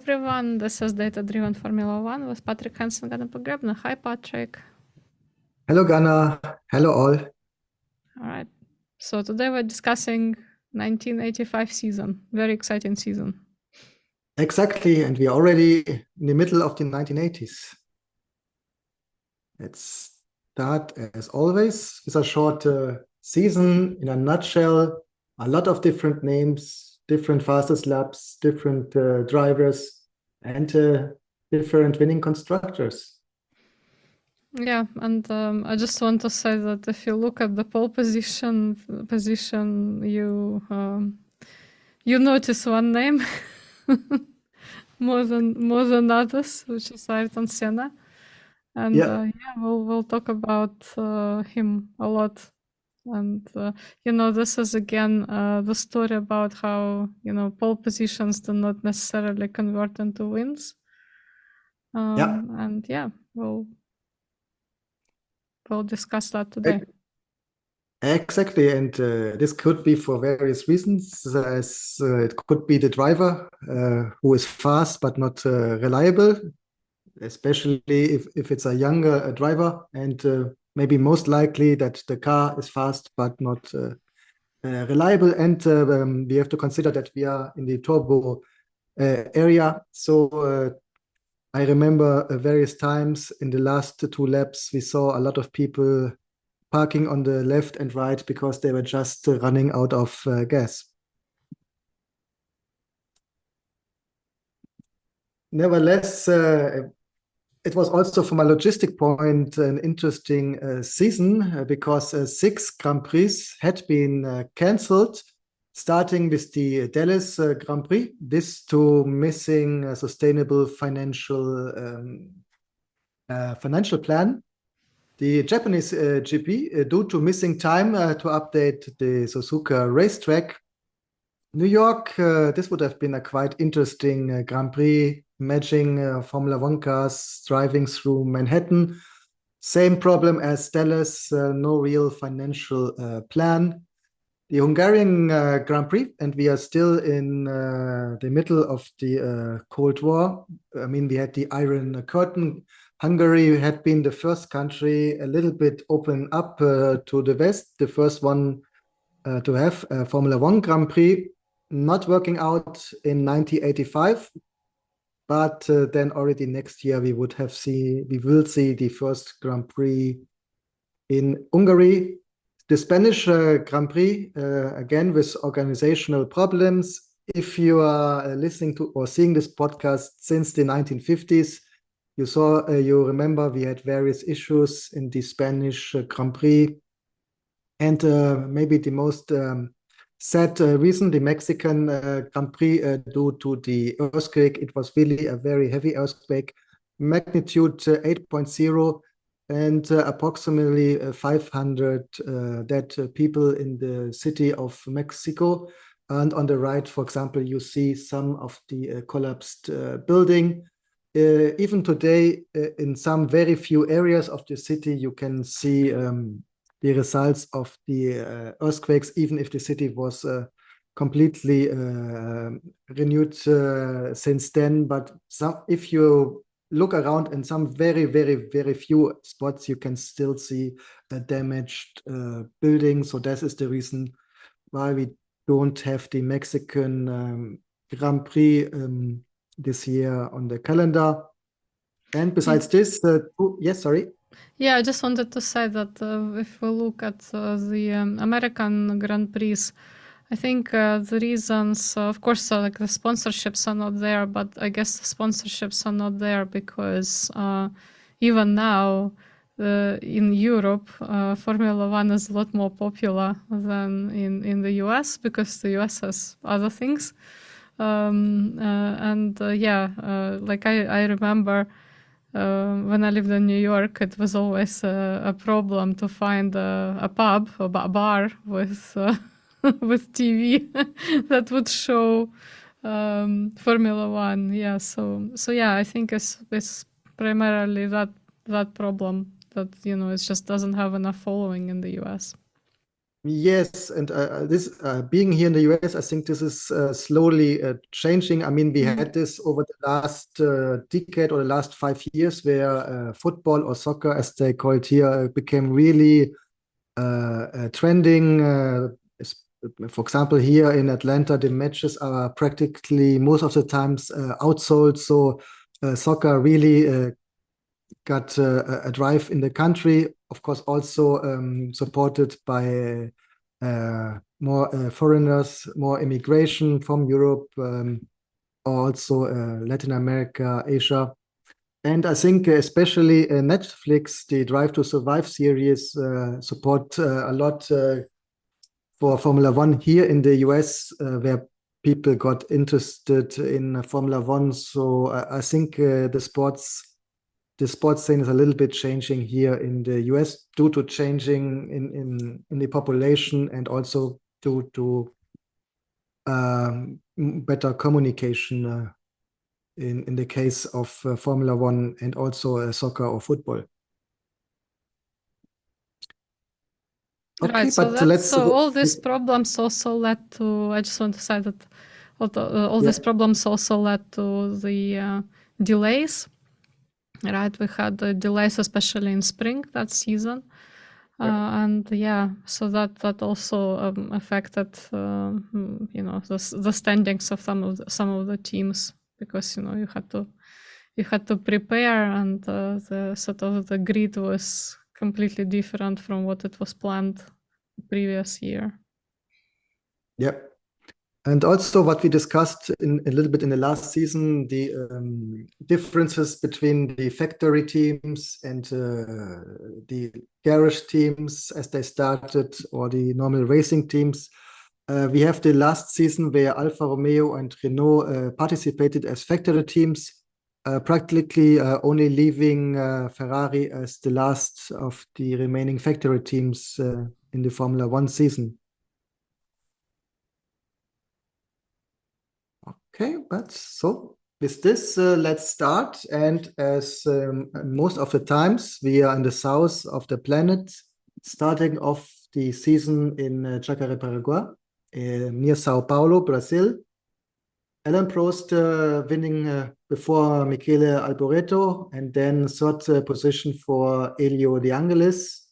everyone. This is Data Driven Formula One with Patrick, Henz, and Ganna Pogrebna. Hi, Patrick. Hello, Ganna. Hello, all. All right. So today we're discussing 1985 season. Very exciting season. Exactly, and we are already in the middle of the 1980s. Let's start, as always, with a short season in a nutshell. A lot of different names, different fastest laps, different drivers, and different winning constructors. Yeah, and I just want to say that if you look at the pole position, you notice one name more than others, which is Ayrton Senna, and Yeah, we'll talk about him a lot. And this is again the story about how pole positions do not necessarily convert into wins. yeah. And yeah, we'll discuss that today. Exactly, and this could be for various reasons. As it could be the driver who is fast but not reliable, especially if it's a younger driver, and maybe most likely that the car is fast but not reliable. And we have to consider that we are in the turbo area. So I remember various times in the last two laps, we saw a lot of people parking on the left and right because they were just running out of gas. Nevertheless, it was also from a logistic point an interesting season because 6 Grand Prix had been cancelled, starting with the Dallas Grand Prix. This to missing a sustainable financial plan. The Japanese GP, due to missing time to update the Suzuka racetrack. New York, this would have been a quite interesting Grand Prix, matching Formula One cars driving through Manhattan. Same problem as Dallas, no real financial plan. The Hungarian Grand Prix, and we are still in the middle of the Cold War. I mean, we had the Iron Curtain. Hungary had been the first country a little bit open up to the West, the first one to have a Formula One Grand Prix. Not working out in 1985, but then already next year we will see the first Grand Prix in Hungary. The Spanish Grand Prix, again with organizational problems. If you are listening to or seeing this podcast since the 1950s, you remember we had various issues in the Spanish Grand Prix, and maybe the most sad reason, the Mexican Grand Prix, due to the earthquake. It was really a very heavy earthquake, magnitude 8.0, and approximately 500 dead people in the city of Mexico. And on the right, for example, you see some of the collapsed building. Even today, in some very few areas of the city, you can see the results of the earthquakes, even if the city was completely renewed since then. But if you look around in some very, very, very few spots, you can still see a damaged building. So that is the reason why we don't have the Mexican Grand Prix this year on the calendar. And besides this, yes, sorry. Yeah, I just wanted to say that if we look at the American Grand Prix, I think the reasons, of course, like the sponsorships are not there, but I guess the sponsorships are not there because even now in Europe, Formula One is a lot more popular than in the US because the US has other things. Like I remember when I lived in New York, it was always a problem to find a pub or a bar with with TV that would show Formula One. Yeah, so yeah, I think it's primarily that problem that it just doesn't have enough following in the US. Yes, and this being here in the US, I think this is slowly changing. I mean, we had this over the last decade or the last 5 years, where football or soccer, as they call it here, became really trending. For example, here in Atlanta, the matches are practically most of the times outsold. So soccer really got a drive in the country. Of course, also supported by more foreigners, more immigration from Europe, also Latin America, Asia. And I think especially Netflix, the Drive to Survive series, support a lot for Formula One here in the US, where people got interested in Formula One. So I think the sports scene is a little bit changing here in the US due to changing in the population, and also due to better communication in the case of Formula One, and also soccer or football. Okay, Right, so but that's let's so all these problems also led to. I just want to say that all these problems also led to the delays. Right, we had delays, especially in spring that season, and yeah, so that also affected the standings of some of the teams, because you had to prepare, and the sort of the grid was completely different from what it was planned the previous year. Yeah. And also what we discussed a little bit in the last season, the differences between the factory teams and the garage teams as they started, or the normal racing teams. We have the last season where Alfa Romeo and Renault participated as factory teams, practically only leaving Ferrari as the last of the remaining factory teams in the Formula One season. Okay, but so with this, let's start. And as most of the times, we are in the south of the planet, starting off the season in Jacarepaguá, near Sao Paulo, Brazil. Alain Prost winning before Michele Alboreto, and then third position for Elio De Angelis.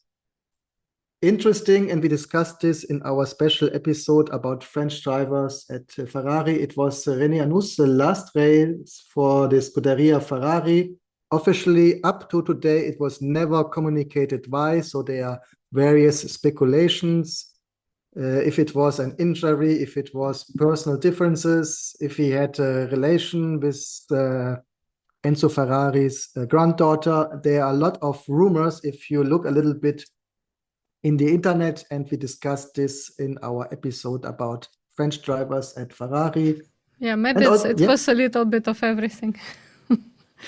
Interesting, and we discussed this in our special episode about French drivers at Ferrari. It was René Arnoux, the last race for the Scuderia Ferrari. Officially, up to today, it was never communicated why, so there are various speculations. If it was an injury, if it was personal differences, if he had a relation with Enzo Ferrari's granddaughter. There are a lot of rumors if you look a little bit in the internet, and we discussed this in our episode about French drivers at Ferrari. Yeah, maybe it was a little bit of everything.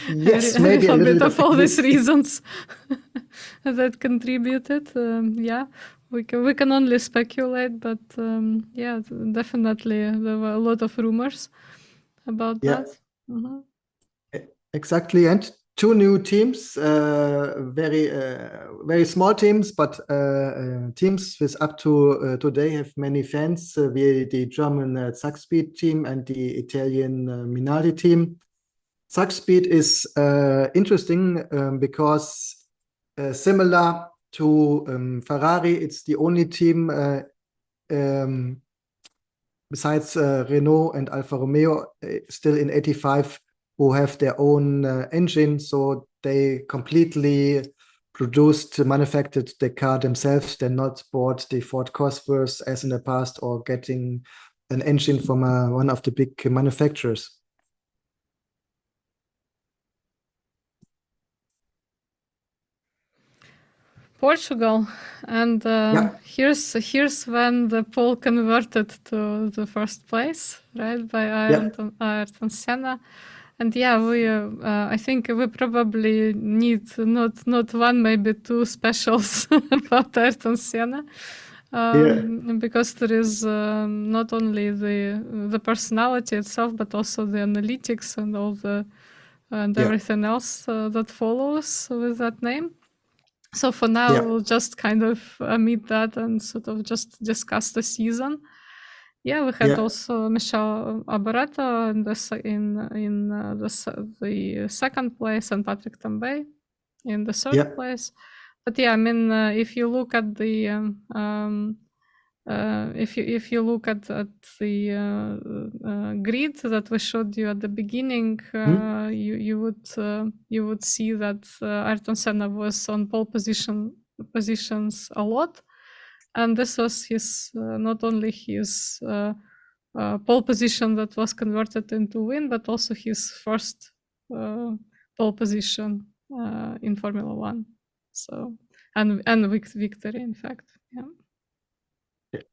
Yes, maybe a little bit of all these everything. reasons that contributed. Yeah, we can only speculate, but yeah, definitely there were a lot of rumors about that. Mm-hmm. Exactly, and two new teams, very small teams, but teams with up to today have many fans. The German Zakspeed team and the Italian Minardi team. Zakspeed is interesting because similar to Ferrari, it's the only team besides Renault and Alfa Romeo still in 85 who have their own engine, so they completely manufactured the car themselves. They're not bought the Ford Cosworth as in the past, or getting an engine from one of the big manufacturers. Portugal, and here's when the pole converted to the first place, right, by Ayrton Senna. And yeah, we I think we probably need not one, maybe two specials about Ayrton Senna, because there is not only the personality itself, but also the analytics and everything else that follows with that name. So for now, Yeah. we'll just kind of omit that and sort of just discuss the season. Yeah, we had also Michele Alboreto in the second place and Patrick Tambay in the third place. But yeah, I mean, if you look at the if you look at the grid that we showed you at the beginning, you would see that Ayrton Senna was on pole positions a lot, and this was his not only his pole position that was converted into win, but also his first pole position in Formula One. So and victory, in fact. Yeah.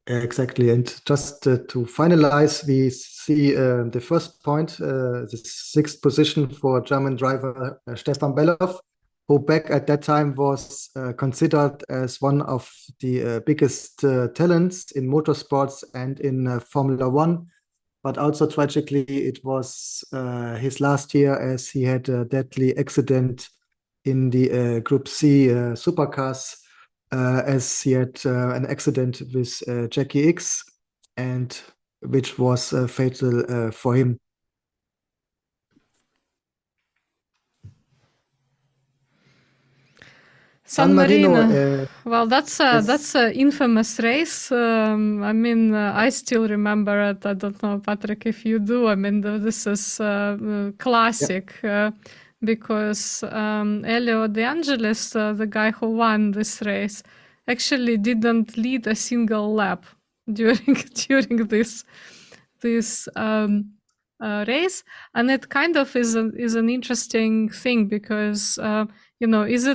Exactly. And just to finalize, we see the first point, the sixth position for German driver Stefan Bellof, who back at that time was considered as one of the biggest talents in motorsports and in Formula One. But also tragically, it was his last year as he had a deadly accident in the Group C supercars, as he had an accident with Jackie X, and which was fatal for him. San Marino. Well, that's an infamous race. I mean, I still remember it. I don't know, Patrick, if you do. I mean, this is classic because Elio De Angelis, the guy who won this race, actually didn't lead a single lap during this race, and it kind of is an interesting thing because is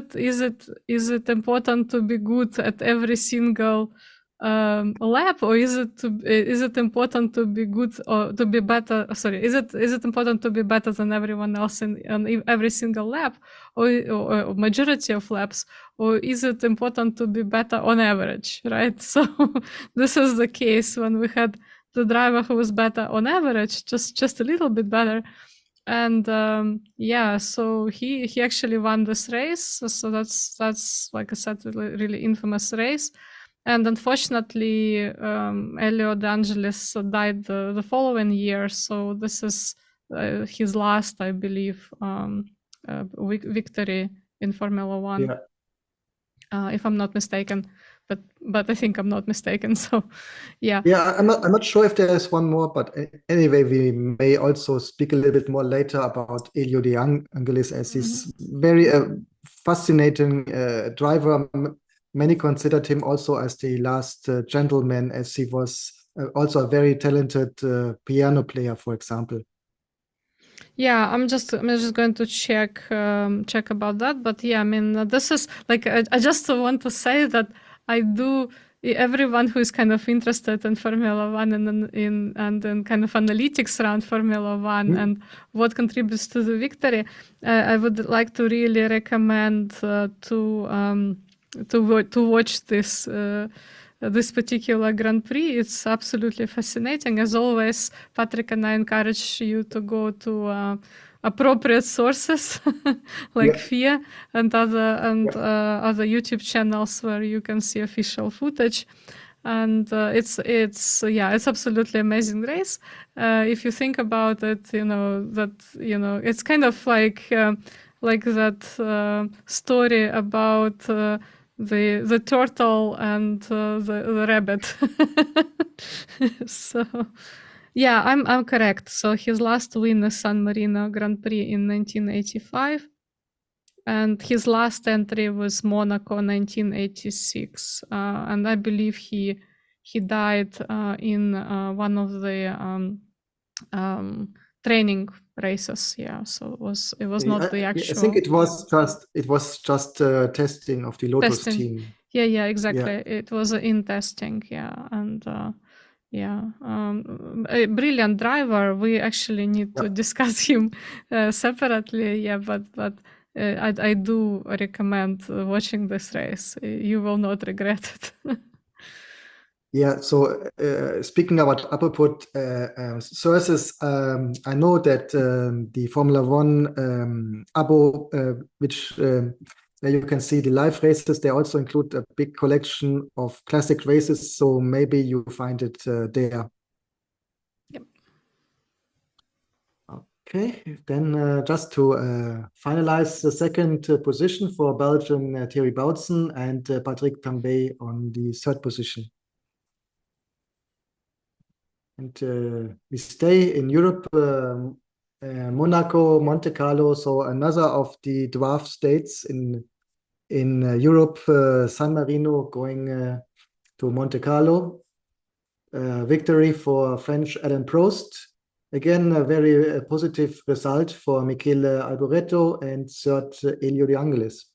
it important to be good at every single lap, or is it important to be good or to be better? Sorry, is it important to be better than everyone else on every single lap, or majority of laps, or is it important to be better on average, right? So this is the case when we had the driver who was better on average, just a little bit better. And so he actually won this race. So that's like I said, really infamous race. And unfortunately, Elio De Angelis died the following year. So this is his last, I believe, victory in Formula One, if I'm not mistaken. But I think I'm not mistaken. So, yeah. Yeah, I'm not sure if there is one more, but anyway, we may also speak a little bit more later about Elio De Angelis, as he's very fascinating driver. Many considered him also as the last gentleman, as he was also a very talented piano player, for example. Yeah, I'm just going to check about that. But yeah, I mean, this is like I just want to say that I do. Everyone who is kind of interested in Formula One and in kind of analytics around Formula One and what contributes to the victory, I would like to really recommend to watch this particular Grand Prix. It's absolutely fascinating. As always, Patrick and I encourage you to go to appropriate sources like FIA and other YouTube channels where you can see official footage. And it's absolutely amazing race. If you think about it, it's kind of like that story about the turtle and the rabbit. So yeah, I'm correct. So his last win is San Marino Grand Prix in 1985, and his last entry was Monaco 1986. And I believe he died in one of the training races. Yeah, so it was not the actual. I think it was just testing of the Lotus team. Yeah, exactly. Yeah. It was in testing. Yeah, and a brilliant driver. We actually need to discuss him separately. Yeah, but I do recommend watching this race. You will not regret it. Yeah, so speaking about apropos sources, I know that the Formula One abo, which There you can see the live races. They also include a big collection of classic races, so maybe you find it there. Yep. Okay, then just to finalize the second position for Belgian Thierry Boutsen and Patrick Tambay on the third position. And we stay in Europe, Monaco, Monte Carlo, so another of the dwarf states in Europe, San Marino going to Monte Carlo. Victory for French Alain Prost. Again, a very positive result for Michele Alboreto and third Elio De Angelis.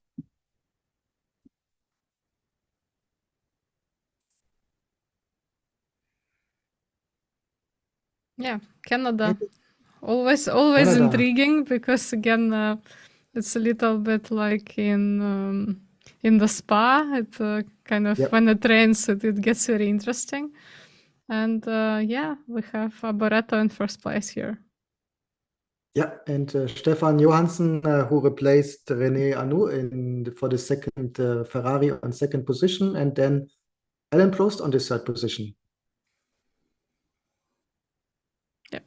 Yeah, Canada. Always Canada. intriguing because again, it's a little bit like in the Spa. It kind of when it rains, it gets very interesting. And yeah, we have Alboreto in first place here. Yeah, and Stefan Johansson, who replaced René Arnoux for the second Ferrari on second position, and then Alain Prost on the third position. Yeah.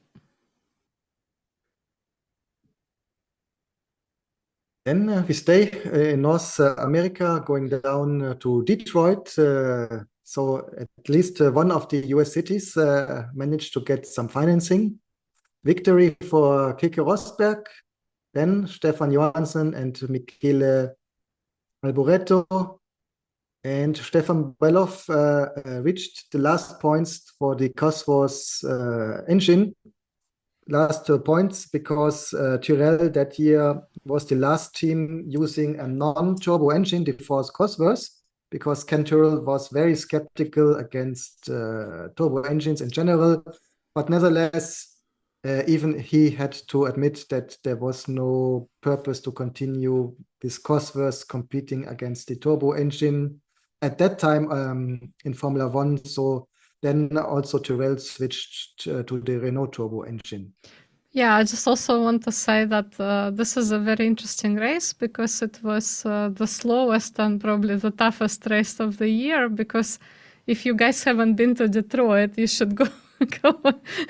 Then we stay in North America, going down to Detroit. So at least one of the US cities managed to get some financing. Victory for Keke Rosberg, then Stefan Johansson and Michele Alboreto. And Stefan Belloff reached the last points for the Cosworth engine. Last points because Tyrrell that year was the last team using a non-turbo engine, the Force Cosworth, because Ken Tyrrell was very skeptical against turbo engines in general. But nevertheless, even he had to admit that there was no purpose to continue this Cosworth competing against the turbo engine at that time in Formula One. So then also Tyrrell switched to the Renault turbo engine. Yeah, I just also want to say that this is a very interesting race because it was the slowest and probably the toughest race of the year. Because if you guys haven't been to Detroit, you should go.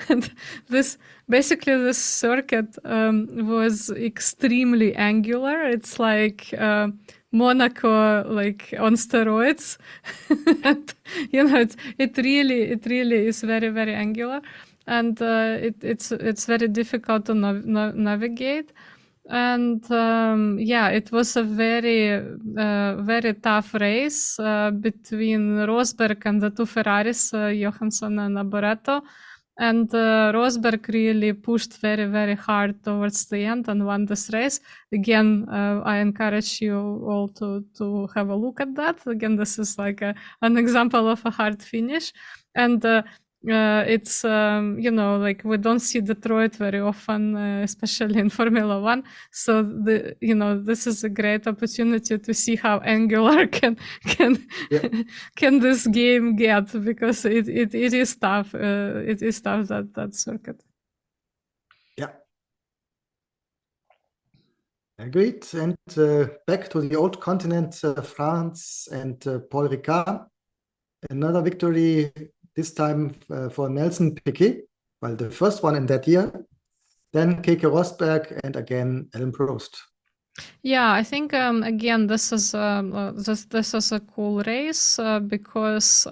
And this circuit was extremely angular. It's like Monaco, like on steroids. And, it really is very, very angular. And it's very difficult to navigate. And yeah, it was a very tough race between Rosberg and the two Ferraris, Johansson and Alboreto. And Rosberg really pushed very, very hard towards the end and won this race. Again, I encourage you all to have a look at that. Again, this is like an example of a hard finish. And it's like we don't see Detroit very often, especially in Formula One. So this is a great opportunity to see how angular can this game get, because it is tough. It is tough, that circuit. Yeah. Agreed. And back to the old continent, France and Paul Ricard. Another victory, this time for Nelson Piquet, well, the first one in that year. Then Keke Rosberg and again Alain Prost. Yeah, I think again this is a cool race because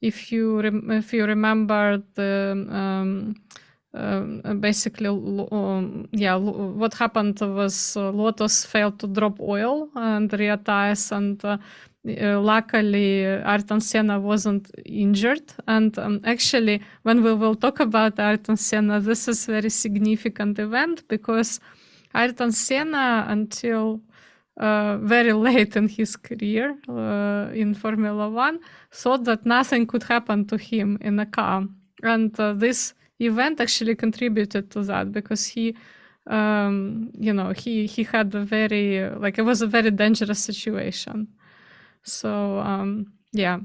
if you remember the basically what happened was Lotus failed to drop oil and rear tires, and luckily Ayrton Senna wasn't injured. And actually, when we will talk about Ayrton Senna, this is a very significant event because Ayrton Senna, until very late in his career in Formula One, thought that nothing could happen to him in a car. And this event actually contributed to that because he had a very, it was a very dangerous situation. So, yeah.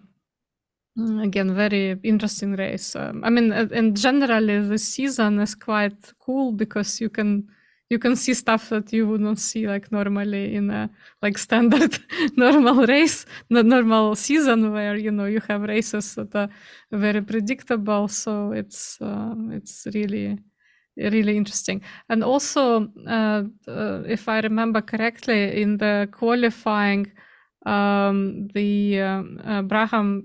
Again, very interesting race. I mean, and generally, the season is quite cool because you can you can see stuff that you wouldn't see like normally in a like standard normal race, not normal season where you have races that are very predictable. So it's really really interesting. And also, if I remember correctly, in the qualifying, the Braham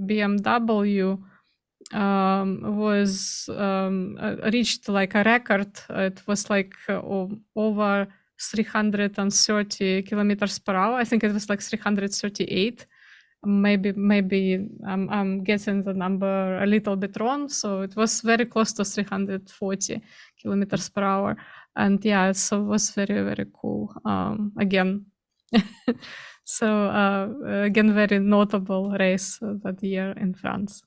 BMW was reached like a record. It was like over 330 kilometers per hour. I think it was like 338. Maybe I'm getting the number a little bit wrong. So it was very close to 340 kilometers per hour. And yeah, so it was very, very cool. Again. So again, very notable race that year in France.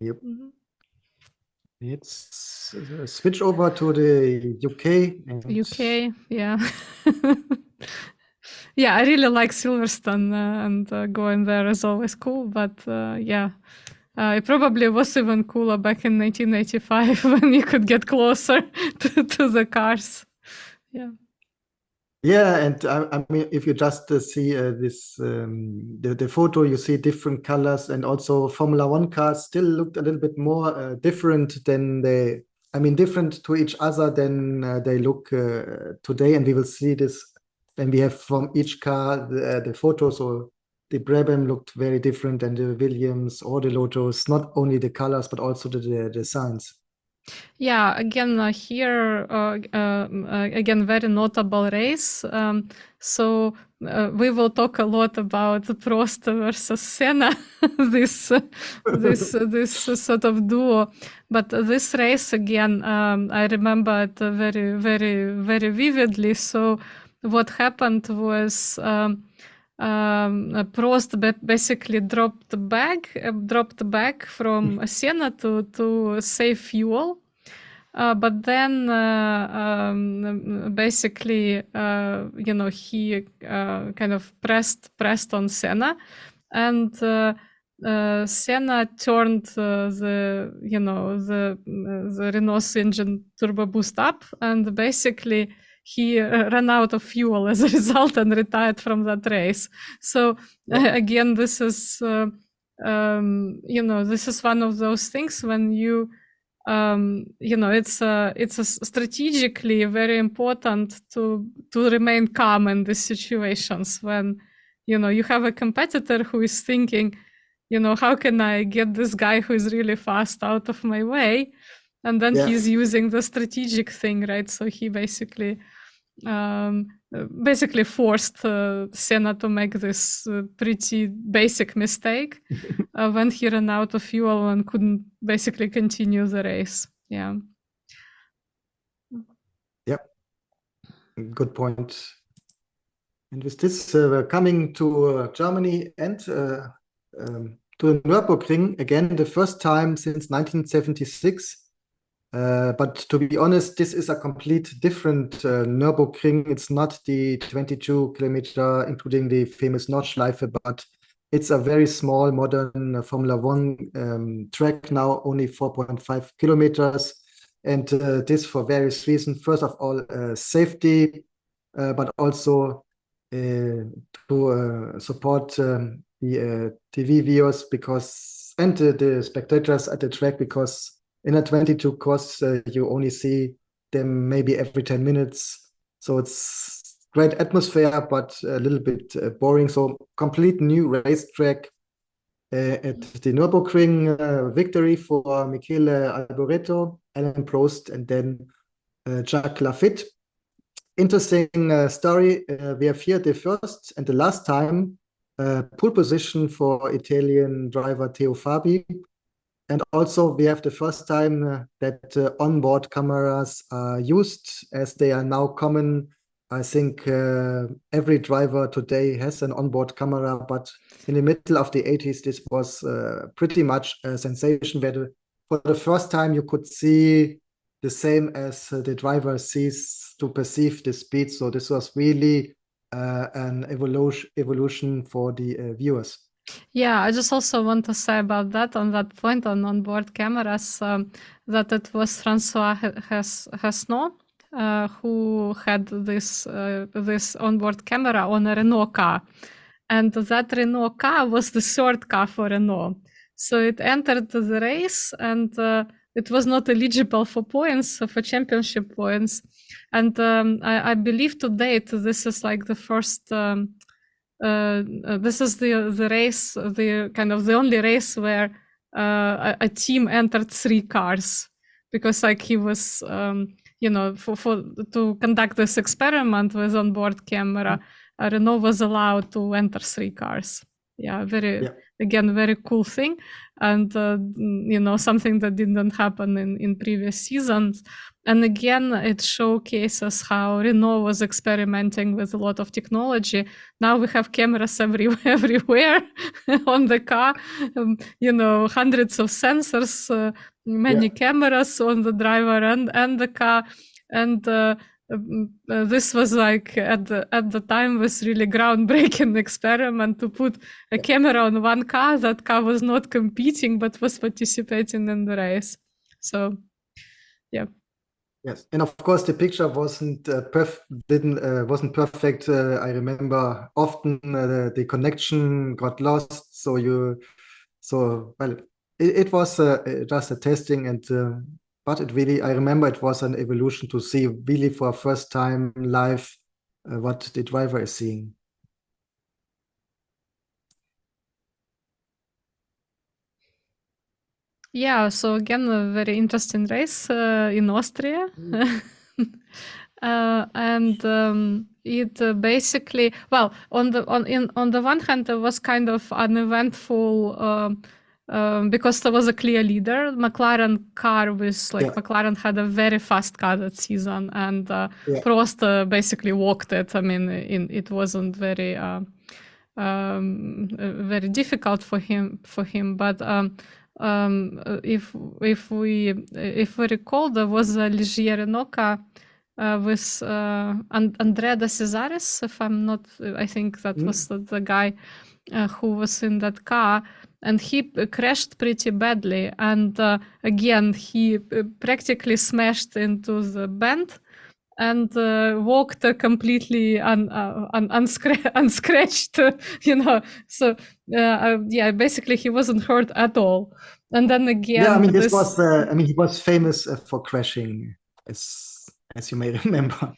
Yep. Mm-hmm. Let's switch over to the UK. UK, yeah. Yeah, I really like Silverstone, and going there is always cool. But yeah, it probably was even cooler back in 1985 when you could get closer to the cars. Yeah. Yeah, and I mean, if you just see this the photo, you see different colors, and also Formula One cars still looked a little bit more different than different to each other than they look today. And we will see this when we have from each car the photos. So the Brabham looked very different than the Williams or the Lotus. Not only the colors, but also the designs. Yeah, again, here, again, very notable race. So we will talk a lot about Prost versus Senna, this sort of duo. But this race, again, I remember it very, very, very vividly. So what happened was Prost basically dropped back from Senna to save fuel. But then basically, he kind of pressed on Senna, and Senna turned the Renault's engine turbo boost up, and basically he ran out of fuel as a result and retired from that race. So again, this is this is one of those things when you it's strategically very important to remain calm in these situations when you have a competitor who is thinking, how can I get this guy who is really fast out of my way, and then he's using the strategic thing, right? So he basically forced Senna to make this pretty basic mistake when he ran out of fuel and couldn't basically continue the race. Yeah. Yep. Good point. And with this, we're coming to Germany and to the Nürburgring again, the first time since 1976. But to be honest, this is a complete different Nürburgring. It's not the 22 kilometer, including the famous Nordschleife, but it's a very small modern Formula One track now, only 4.5 kilometers. And this for various reasons. First of all, safety, but also to support the TV viewers and the spectators at the track, because in a 22 course, you only see them maybe every 10 minutes. So it's great atmosphere, but a little bit boring. So complete new racetrack at the Nürburgring. Victory for Michele Alboreto, Alain Prost, and then Jacques Laffite. Interesting story. We have here the first and the last time pole position for Italian driver Teo Fabi. And also we have the first time that onboard cameras are used, as they are now common. I think every driver today has an onboard camera, but in the middle of the 80s, this was pretty much a sensation where for the first time you could see the same as the driver sees to perceive the speed. So this was really an evolution for the viewers. Yeah, I just also want to say about that, on that point on onboard cameras, that it was Francois Hesnaut, who had this onboard camera on a Renault car. And that Renault car was the third car for Renault. So it entered the race, and it was not eligible for points, for championship points. And I believe to date, this is like the first, this is the race, the kind of the only race where a team entered 3 cars, because like he was, for to conduct this experiment with onboard camera, Renault was allowed to enter 3 cars. Yeah, again, very cool thing. And, something that didn't happen in previous seasons. And again, it showcases how Renault was experimenting with a lot of technology. Now we have cameras everywhere on the car, hundreds of sensors, many cameras on the driver and the car. And this was like at the time was really groundbreaking experiment to put a camera on one car. That car was not competing but was participating in the race. So yeah. Yes, and of course the picture wasn't wasn't perfect. I remember often the connection got lost. Well, it was just a testing, and but it really, I remember it was an evolution to see really for first time live what the driver is seeing. Yeah, so again, a very interesting race in Austria. And it basically, well, on the one hand, it was kind of uneventful because there was a clear leader. McLaren car was like, McLaren had a very fast car that season, and Prost basically walked it. I mean, it wasn't very very difficult for him, but if we recall, there was a Ligier Renault car with Andrea de Cesaris, if I'm not, I think that was the guy who was in that car, and he crashed pretty badly. And again, he practically smashed into the bend and walked completely unscratched, So basically he wasn't hurt at all. And then again, I mean, he was famous for crashing, as you may remember.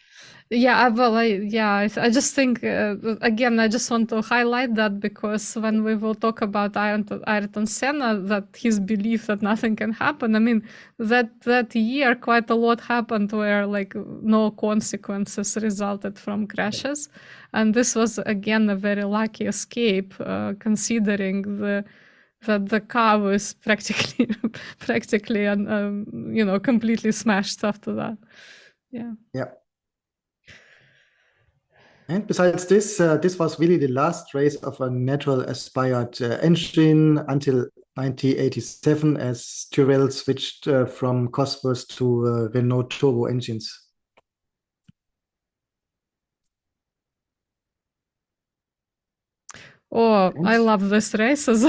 Yeah, well, I just think, again, I just want to highlight that, because when we will talk about Ayrton Senna, that his belief that nothing can happen, I mean, that year quite a lot happened where like no consequences resulted from crashes. And this was, again, a very lucky escape, considering that the car was practically completely smashed after that. Yeah. And besides this, this was really the last race of a natural aspired engine until 1987, as Tyrrell switched from Cosworth to Renault turbo engines. Oh, I love this race as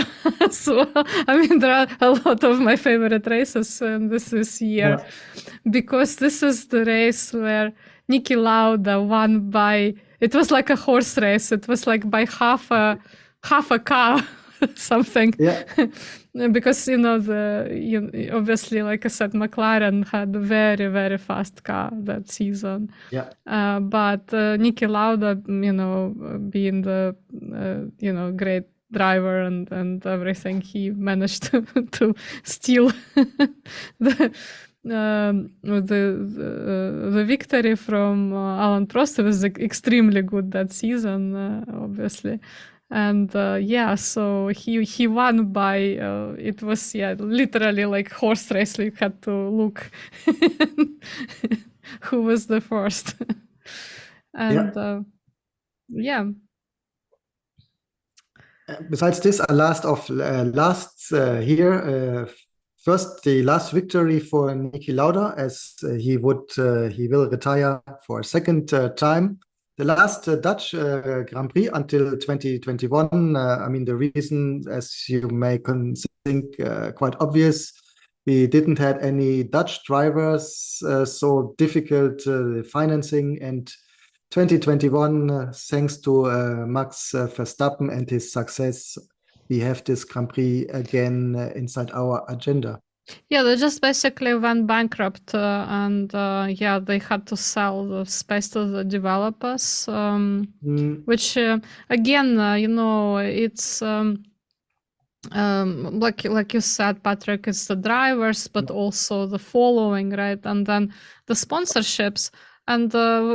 well. I mean, there are a lot of my favorite races this year, because this is the race where Niki Lauda won by, it was like a horse race. It was like by half a car, something. Yeah. Because, obviously, like I said, McLaren had a very, very fast car that season. Yeah. But Niki Lauda, being the, great driver and everything, he managed to steal the victory from Alain Prost. It was extremely good that season, obviously. And so he won by it was literally like horse race. You had to look who was the first. And besides this, lasts here. First, the last victory for Niki Lauda, as he will retire for a second time. The last Dutch Grand Prix until 2021. I mean, the reason, as you may think, quite obvious. We didn't have any Dutch drivers, so difficult financing. And 2021, thanks to Max Verstappen and his success, we have this Grand Prix again inside our agenda. Yeah, they just basically went bankrupt, and yeah, they had to sell the space to the developers, which again, it's like you said, Patrick, it's the drivers, but also the following, right? And then the sponsorships. And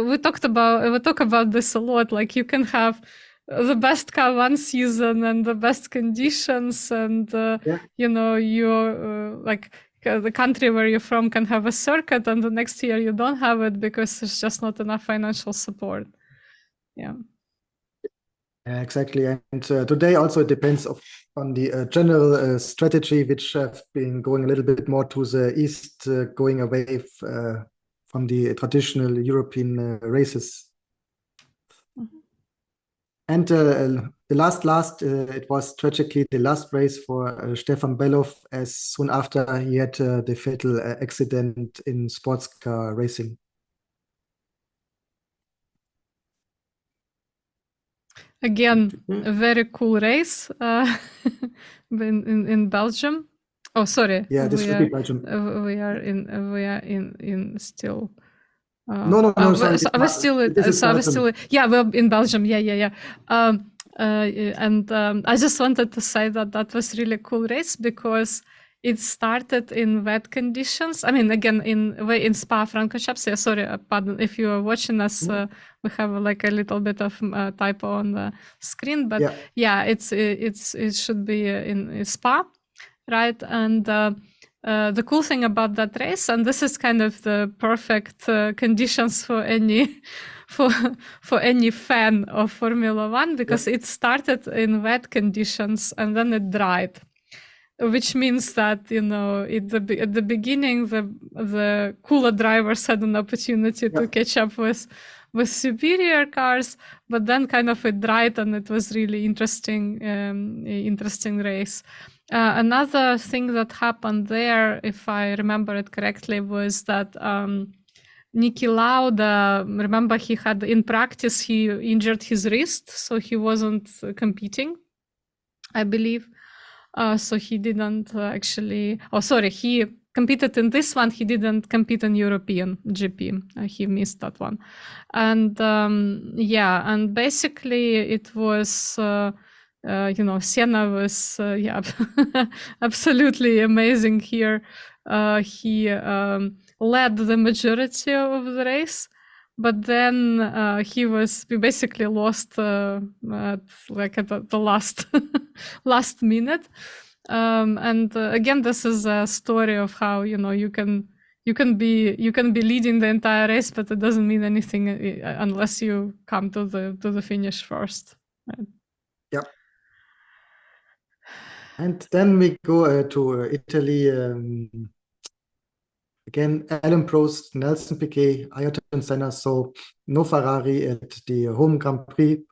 we talk about this a lot. Like you can have the best car one season and the best conditions, and you're like the country where you're from can have a circuit, and the next year you don't have it because there's just not enough financial support. Yeah. Exactly, and today also it depends on the general strategy, which have been going a little bit more to the east, going away from the traditional European races. Mm-hmm. And the last, it was tragically the last race for Stefan Bellof, as soon after he had the fatal accident in sports car racing. Again, a very cool race in Belgium. Oh, sorry. Yeah, this would be Belgium. We are in still. No, sorry. We're still. Yeah, we're in Belgium. Yeah. And I just wanted to say that was really cool race because it started in wet conditions. I mean, again, in Spa-Francorchamps. Yeah, sorry, pardon. If you are watching us, we have like a little bit of typo on the screen, but yeah, it should be in Spa, right? And the cool thing about that race, and this is kind of the perfect conditions for any for any fan of Formula One, because it started in wet conditions and then it dried, which means that at the beginning the cooler drivers had an opportunity to catch up with superior cars, but then kind of it dried and it was really interesting race. Another thing that happened there, if I remember it correctly, was that Niki Lauda, remember he had in practice, he injured his wrist, so he wasn't competing, I believe. So he didn't actually, he competed in this one. He didn't compete in European GP. He missed that one. And and basically it was, Senna was, absolutely amazing here. He led the majority of the race, but then we basically lost at the last last minute. And again, this is a story of how you can be leading the entire race, but it doesn't mean anything unless you come to the finish first. Right? Yep. And then we go to Italy. Again, Alain Prost, Nelson Piquet, Ayrton Senna, so no Ferrari at the home Grand Prix.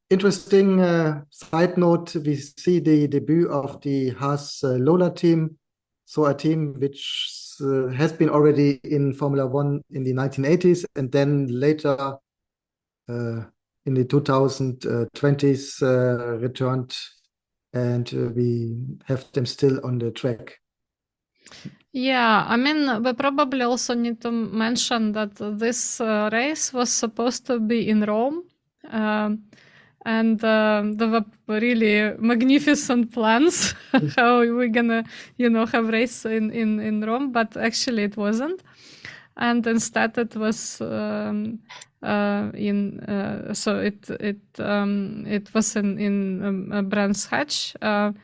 Interesting side note, we see the debut of the Haas Lola team, so a team which has been already in Formula One in the 1980s, and then later in the 2020s returned, and we have them still on the track. Yeah, I mean, we probably also need to mention that this race was supposed to be in Rome. And there were really magnificent plans how we're gonna, have race in Rome, but actually it wasn't. And instead it was it was in Brands Hatch.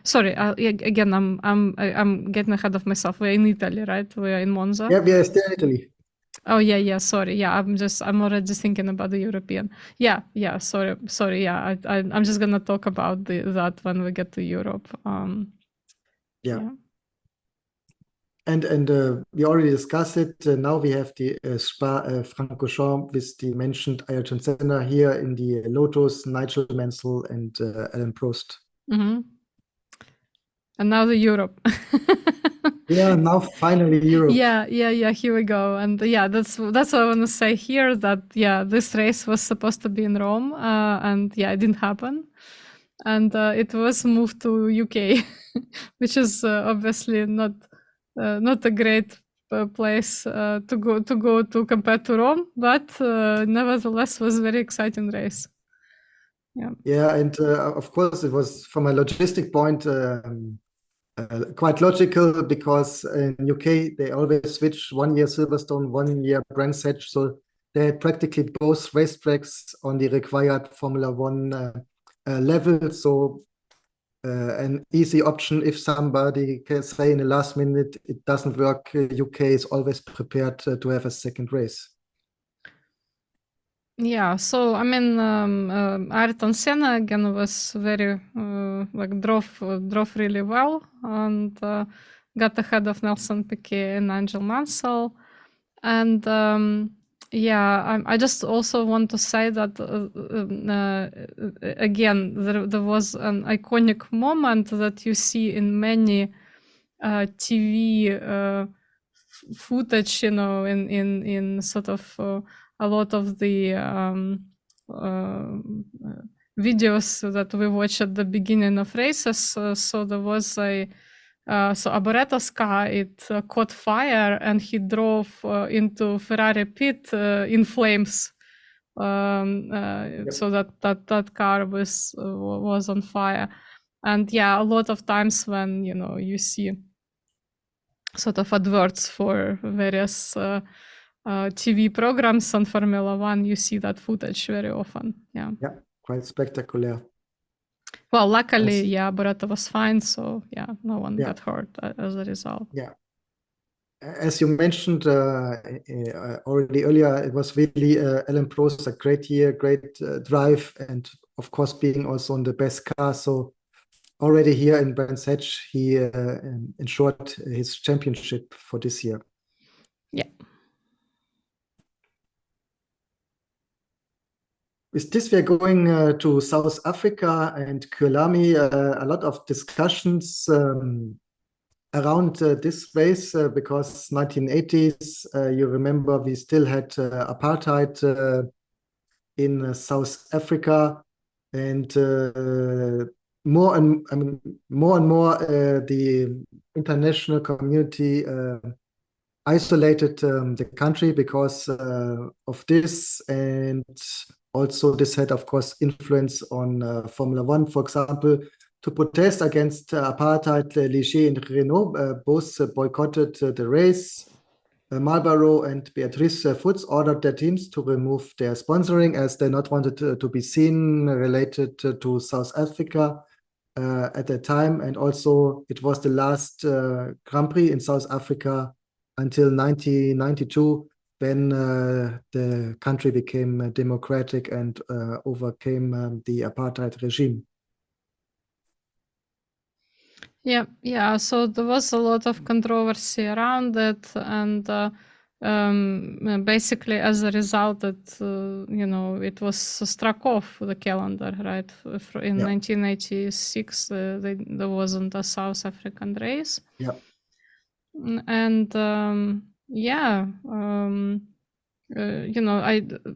Sorry, again, I'm getting ahead of myself. We're in Italy, right? We're in Monza. Yeah, we are still in Italy. Oh yeah. Sorry. Yeah, I'm already thinking about the European. Yeah. Sorry. Yeah, I'm just gonna talk about that when we get to Europe. Yeah. And we already discussed it. Now we have the Spa-Francorchamps with the mentioned Ayrton Senna here in the Lotus, Nigel Mansell, and Alain Prost. Mm-hmm. And now the Europe. Yeah, now finally Europe. Yeah, here we go. And that's what I want to say here, that this race was supposed to be in Rome, and it didn't happen. And it was moved to UK, which is obviously not a great place to go to compared to Rome, but nevertheless was very exciting race. Yeah, and of course it was, from a logistic point, quite logical, because in UK they always switch 1 year Silverstone, 1 year Brands Hatch, so they had practically both racetracks on the required Formula One level. So an easy option if somebody can say in the last minute it doesn't work. UK is always prepared to have a second race. Yeah, so I mean, Ayrton Senna again was very drove really well, and got ahead of Nelson Piquet and Nigel Mansell. And I just also want to say that again, there was an iconic moment that you see in many TV footage, in sort of a lot of the videos that we watch at the beginning of races. So there was so Alboreto's car, it caught fire, and he drove into Ferrari pit in flames. So that car was on fire. And a lot of times when you see sort of adverts for various TV programs on Formula One, you see that footage very often. Yeah, quite spectacular. Well, luckily, Alboreto was fine, so no one got hurt as a result. Yeah. As you mentioned already earlier, it was really Alain Prost, a great year, great drive, and of course being also on the best car. So already here in Brands Hatch, he ensured his championship for this year. Yeah. With this, we are going to South Africa and Kyalami. A lot of discussions around this race, because 1980s, you remember, we still had apartheid in South Africa, and more and more the international community isolated the country because of this, and also this had, of course, influence on Formula One. For example, to protest against apartheid, Ligier and Renault both boycotted the race. Marlboro and Beatrice Foods ordered their teams to remove their sponsoring, as they not wanted to be seen related to South Africa at that time. And also, it was the last Grand Prix in South Africa until 1992, when the country became democratic and overcame the apartheid regime. Yeah. So there was a lot of controversy around it, and basically, as a result, it was struck off the calendar, right? In 1986, there wasn't a South African race. Yeah. And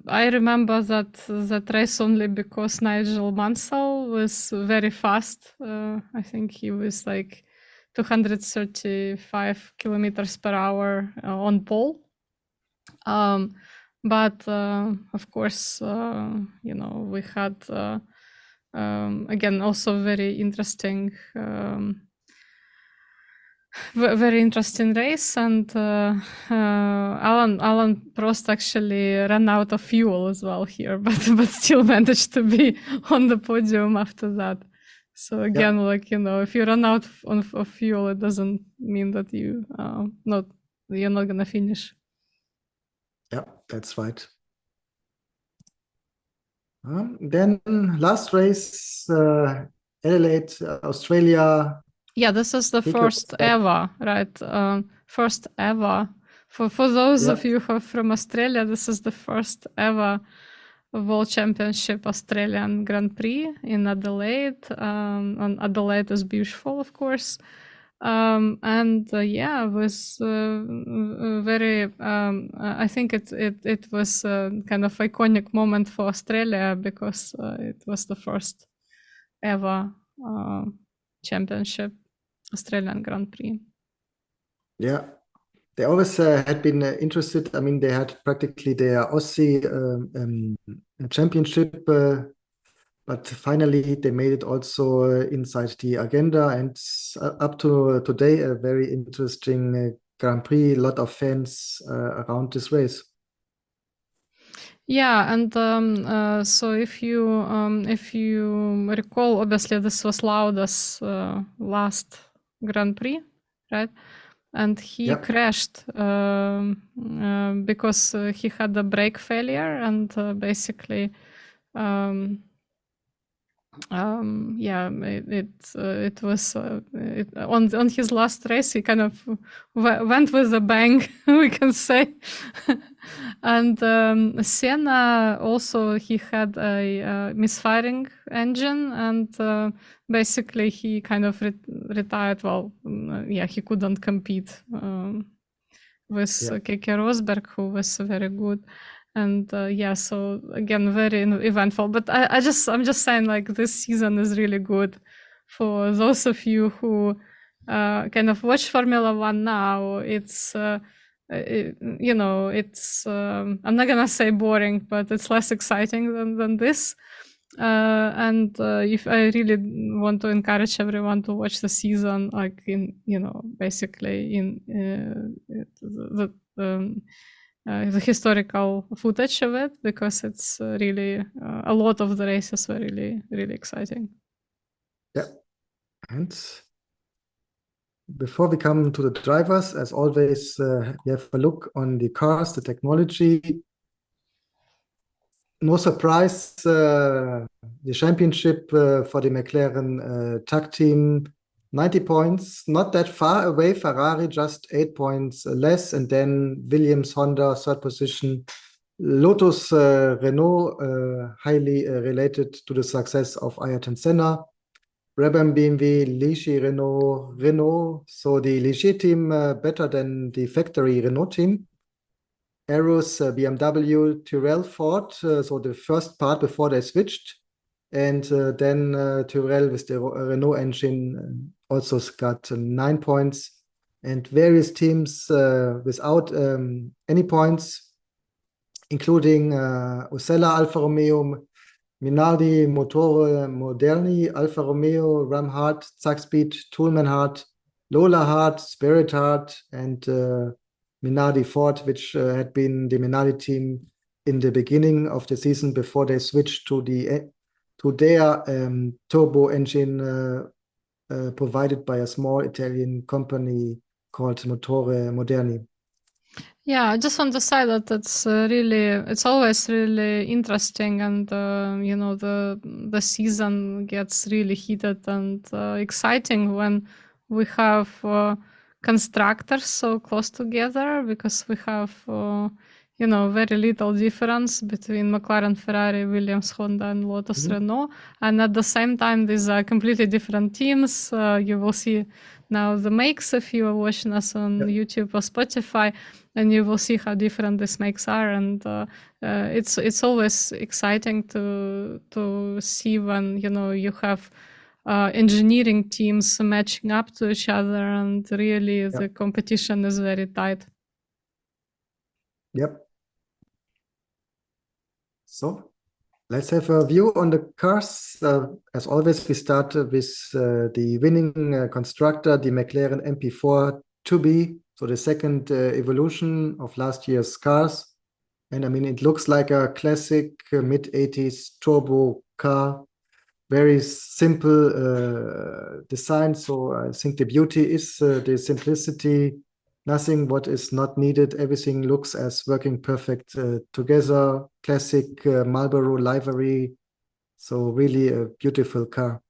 I remember that race only because Nigel Mansell was very fast. I think he was like 235 kilometers per hour on pole. But of course, we had again also very interesting race, and Alain Prost actually ran out of fuel as well here, but still managed to be on the podium after that. So again, if you run out of fuel, it doesn't mean that you're not gonna finish. Yeah, that's right. Then last race, Adelaide, Australia. Yeah, this is the first ever, right? First ever. For those of you who are from Australia, this is the first ever World Championship Australian Grand Prix in Adelaide. And Adelaide is beautiful, of course. And yeah, it was very. I think it was a kind of iconic moment for Australia because it was the first ever championship Australian Grand Prix. Yeah, they always had been interested. I mean, they had practically their Aussie championship, but finally they made it also inside the agenda. And up to today, a very interesting Grand Prix. A lot of fans around this race. Yeah, and so if you recall, obviously this was Lauda's last Grand Prix, right? And he crashed because he had a brake failure, and basically, yeah, it was on his last race. He kind of went with a bang, we can say. And Senna also, he had a misfiring engine, and basically he kind of retired. Well, yeah, he couldn't compete with Keke Rosberg, who was very good. And yeah, so again, very eventful. But I'm just saying, like, this season is really good for those of you who kind of watch Formula One now. It's you know, it's I'm not gonna say boring, but it's less exciting than this. And if I really want to encourage everyone to watch the season, like, in, you know, basically in the historical footage of it, because it's really a lot of the races were really exciting. Yeah, and before we come to the drivers, as always, we have a look on the cars, the technology. No surprise, the championship for the McLaren tag team, 90 points, not that far away. Ferrari just 8 points less, and then Williams, Honda, third position. Lotus, Renault, highly related to the success of Ayrton Senna. Rebel BMW, Ligier, Renault. So the Ligier team better than the factory Renault team. Arrows, BMW, Tyrrell, Ford. So the first part before they switched. And then Tyrrell with the Renault engine also got 9 points. And various teams without any points, including Osella, Alfa Romeo, Minardi, Motore Moderni, Alfa Romeo, Ram Hart, Zackspeed, Toolman Hart, Lola Hart, Spirit Hart, and Minardi Ford, which had been the Minardi team in the beginning of the season before they switched to their turbo engine provided by a small Italian company called Motore Moderni. Yeah, I just want to say that it's always really interesting, and you know, the season gets really heated and exciting when we have constructors so close together, because we have you know, very little difference between McLaren, Ferrari, Williams, Honda, and Lotus, Renault, and at the same time these are completely different teams. You will see now the makes if you are watching us on YouTube or Spotify, and you will see how different these makes are. And it's always exciting to see when, you know, you have engineering teams matching up to each other, and really the competition is very tight. Yep. So let's have a view on the cars. As always, we start with the winning constructor, the McLaren MP4 2B, so the second evolution of last year's cars. And I mean, it looks like a classic mid-80s turbo car, very simple design. So I think the beauty is the simplicity, nothing what is not needed. Everything looks as working perfect together. Classic Marlboro livery. So really a beautiful car.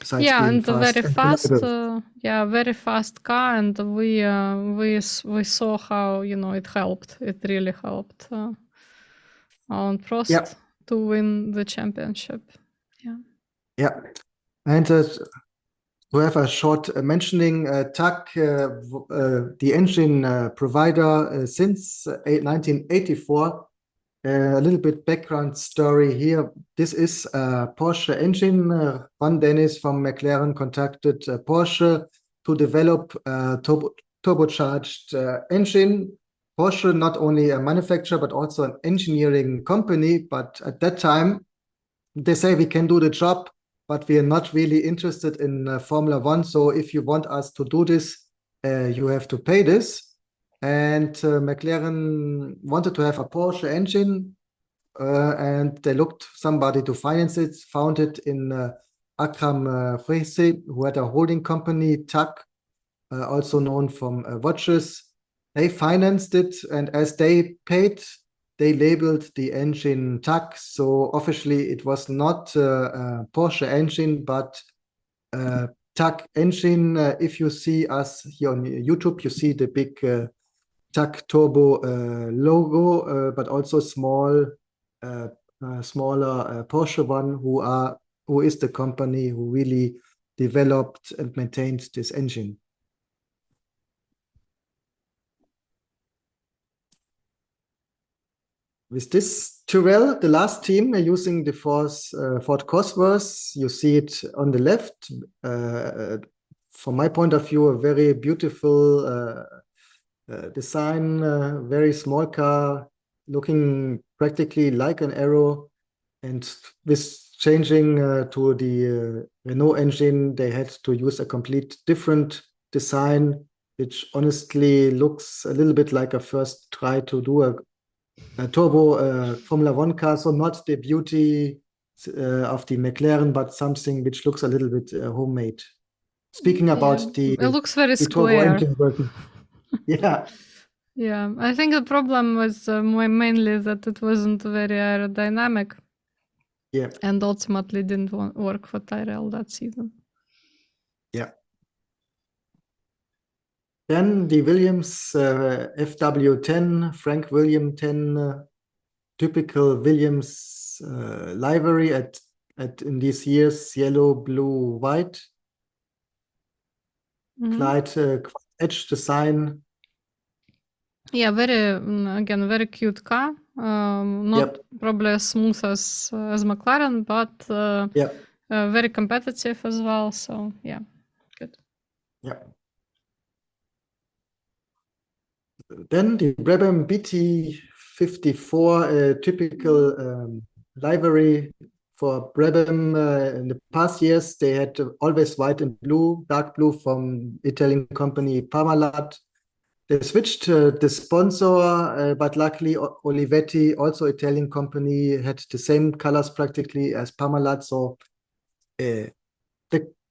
Besides Yeah, being and a very fast, reliable. very fast car, and we saw how, you know, it helped. It really helped Alain Prost. Yeah. to win the championship. Yeah. And to have a short mentioning, TAC, the engine provider since 1984. A little bit background story here. This is a Porsche engine. Ron Dennis from McLaren contacted Porsche to develop a turbocharged engine. Porsche, not only a manufacturer, but also an engineering company. But at that time, they say we can do the job, but we are not really interested in Formula One. So if you want us to do this, you have to pay this. And McLaren wanted to have a Porsche engine, and they looked somebody to finance it, found it in Akram Frese, who had a holding company, TAC, also known from watches. They financed it, and as they paid, they labeled the engine TAC. So officially, it was not a Porsche engine, but TAC engine. If you see us here on YouTube, you see the big TAC Turbo logo, but also smaller Porsche one, who is the company who really developed and maintained this engine. With this Tyrrell, the last team using the Ford Cosworth, you see it on the left. From my point of view, a very beautiful design, very small car, looking practically like an Aero. And with changing to the Renault engine, they had to use a complete different design, which honestly looks a little bit like a first try to do a turbo Formula One car. So not the beauty of the McLaren, but something which looks a little bit homemade. Speaking about it looks very the turbo square. engine version. Yeah. Yeah, I think the problem was mainly that it wasn't very aerodynamic. Yeah. And ultimately didn't work for Tyrrell that season. Yeah. Then the Williams FW10, Frank William 10, typical Williams livery in these years, yellow, blue, white. Quite edge design. Yeah, again, very cute car. Not probably as smooth as McLaren, but very competitive as well. So yeah, good. Yeah. Then the Brabham BT54, typical livery for Brabham. In the past years, they had always white and blue, dark blue from Italian company Parmalat. They switched the sponsor, but luckily Olivetti, also Italian company, had the same colors practically as Parmalat. So the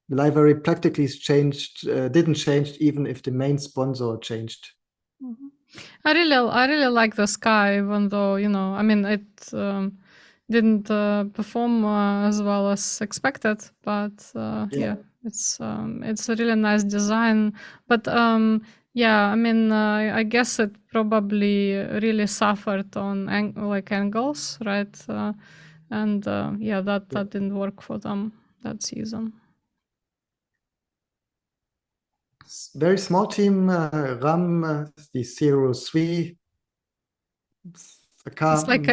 livery practically didn't change even if the main sponsor changed. I really like the Sky, even though I mean it didn't perform as well as expected, but yeah, it's a really nice design. But yeah, I mean I guess it probably really suffered on angles, right? And yeah, that didn't work for them that season. Very small team, RAM, the 03. A car. It's like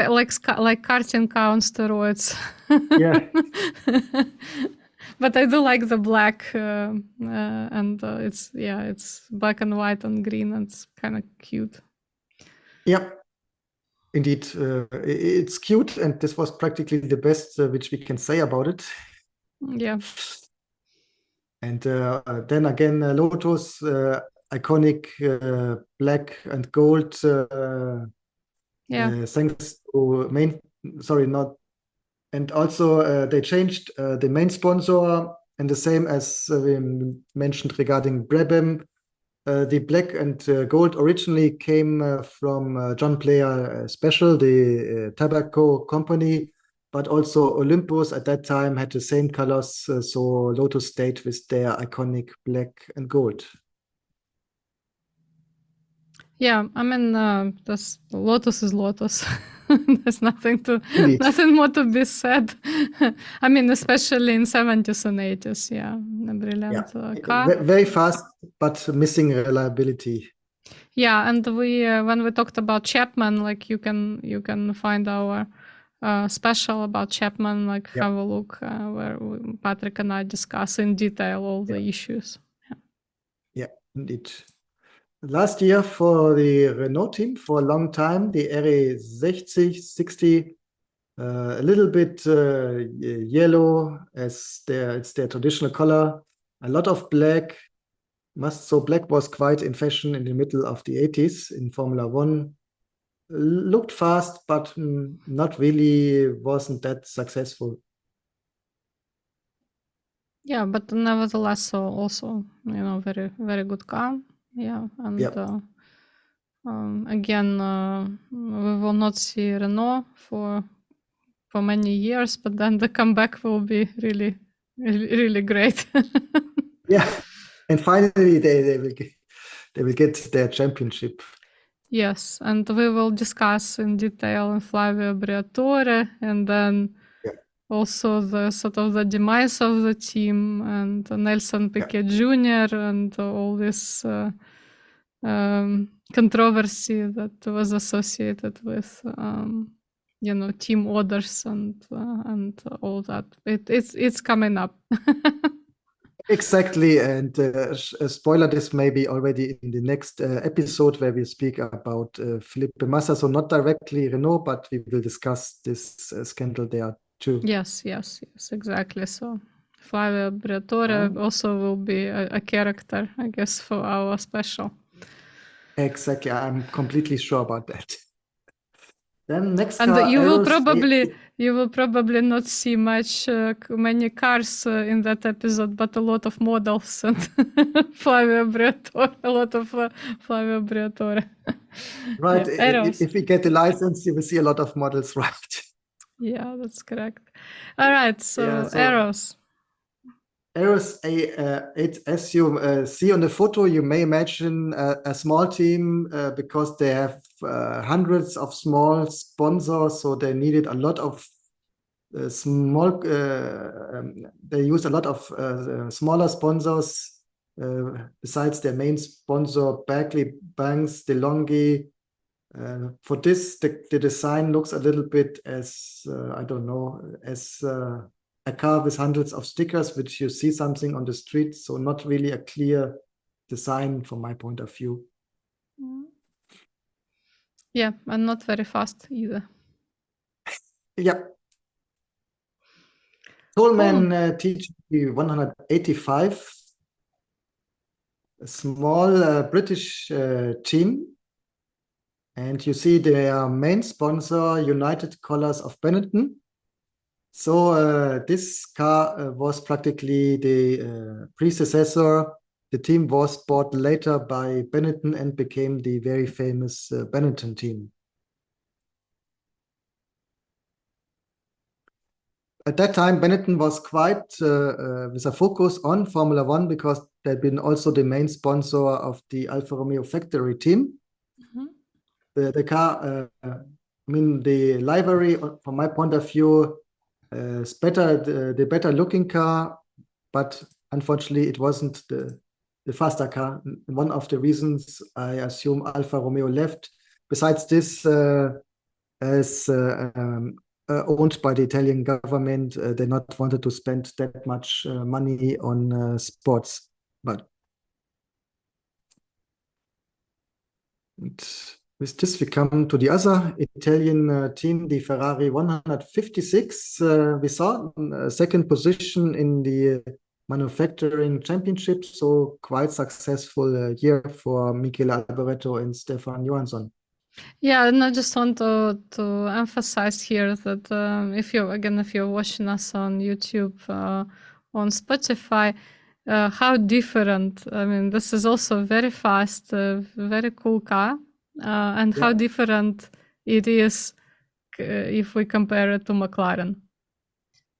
karting car on steroids. Yeah. But I do like the black, and it's black and white and green. And it's kind of cute. Yep. Indeed, it's cute, and this was practically the best which we can say about it. Yeah. And then again, Lotus, iconic black and gold. Thanks to and also they changed the main sponsor, and the same as we mentioned regarding Brabham. The black and gold originally came from John Player Special, the tobacco company, but also Olympus at that time had the same colors, so Lotus stayed with their iconic black and gold. Yeah, I mean, this Lotus is Lotus. There's Indeed. nothing more to be said. I mean, especially in 70s and 80s. Yeah, a brilliant car. Very fast, but missing reliability. Yeah, and we when we talked about Chapman, like you can find our special about Chapman, like Yeah. have a look where Patrick and I discuss in detail all the issues. Yeah, indeed. Last year for the Renault team, for a long time, the RE60, 60, a little bit yellow as it's their traditional color, a lot of black. So black was quite in fashion in the middle of the 80s in Formula One. Looked fast, but not really wasn't that successful. Yeah, but nevertheless, also very very good car. Yeah, and Yeah, again, we will not see Renault for many years, but then the comeback will be really really, really great. yeah. And finally, they will get their championship. Yes, and we will discuss in detail Flavio Briatore, and then Yeah, also the sort of the demise of the team and Nelson yeah. Piquet Jr. and all this controversy that was associated with team orders and all that. It's coming up. Exactly. And spoiler this maybe already in the next episode where we speak about Felipe Massa. So not directly Renault, but we will discuss this scandal there too. Yes, exactly. So Flavio Briatore Um, also will be a character, I guess, for our special. exactly. I'm completely sure about that. Then next And car, you will probably not see many cars in that episode, but a lot of models and Flavio Briatore, a lot of Flavio Briatore. right. Yeah, arrows. If we get the license, you will see a lot of models, right? Yeah, that's correct. All right, Yeah, so so arrows. Aeros, as you see on the photo, you may imagine a small team because they have hundreds of small sponsors, so they needed a lot of small. They used a lot of smaller sponsors besides their main sponsor, Berkeley Banks, DeLonghi. For this, the design looks a little bit as I don't know, as a car with hundreds of stickers, which you see something on the street. So not really a clear design from my point of view. Yeah, and not very fast either. Yeah. Cool. Tolman TGP 185, a small British team. And you see their main sponsor, United Colors of Benetton. So this car was practically the predecessor. The team was bought later by Benetton and became the very famous Benetton team. At that time, Benetton was quite with a focus on Formula One because they'd been also the main sponsor of the Alfa Romeo factory team. Mhm. The car, I mean, the livery, from my point of view, is better, the better looking car, but unfortunately, it wasn't the faster car. One of the reasons I assume Alfa Romeo left. Besides this, as owned by the Italian government, they not wanted to spend that much money on sports. But and with this, we come to the other Italian team, the Ferrari 156. We saw second position in the manufacturing championship, so quite successful year for Michele Alboreto and Stefan Johansson. Yeah, and I just want to emphasize here that if you're watching us on YouTube, on Spotify, how different. I mean, this is also very fast, very cool car, and how Yeah. different it is if we compare it to McLaren.